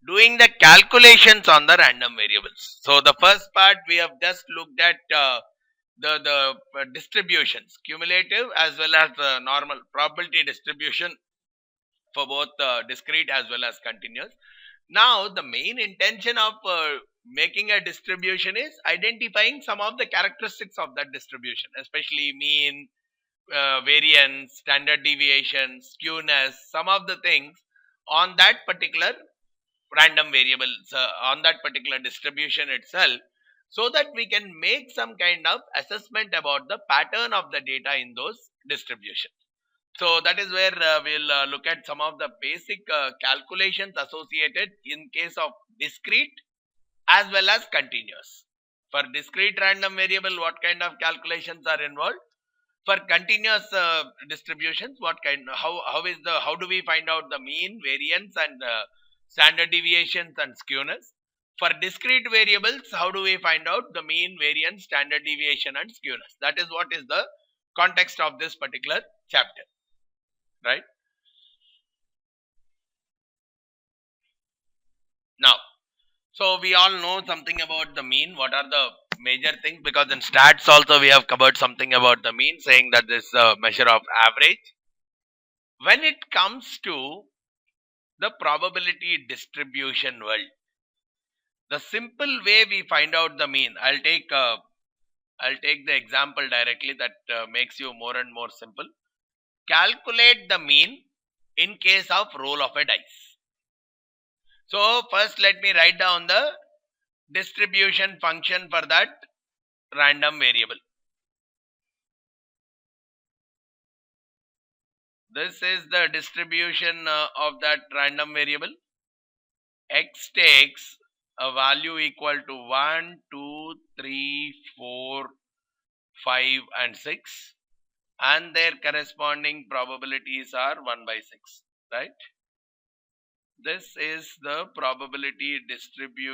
doing the calculations on the random variables. So the first part we have just looked at the distributions, cumulative as well as the normal probability distribution for both discrete as well as continuous. Now the main intention of making a distribution is identifying some of the characteristics of that distribution, especially mean, variance, standard deviation, skewness, some of the things on that particular random variables, on that particular distribution itself, so that we can make some kind of assessment about the pattern of the data in those distributions. So that is where we'll look at some of the basic calculations associated in case of discrete as well as continuous. For discrete random variable, what kind of calculations are involved? For continuous distributions, what kind, how do we find out the mean, variance, and standard deviations and skewness? For discrete variables, how do we find out the mean, variance, standard deviation, and skewness? That is what is the context of this particular chapter, right? Now, so we all know something about the mean. What are the major things? Because in stats also we have covered something about the mean, saying that this is a measure of average. When it comes to the probability distribution world, the simple way we find out the mean, I'll take the example directly that makes you more and more simple. Calculate the mean in case of roll of a dice. So first let me write down the distribution function for that random variable. This is the distribution of that random variable. X takes a value equal to 1, 2, 3, 4, 5 and 6, and their corresponding probabilities are 1 by 6, right? This is the probability distribution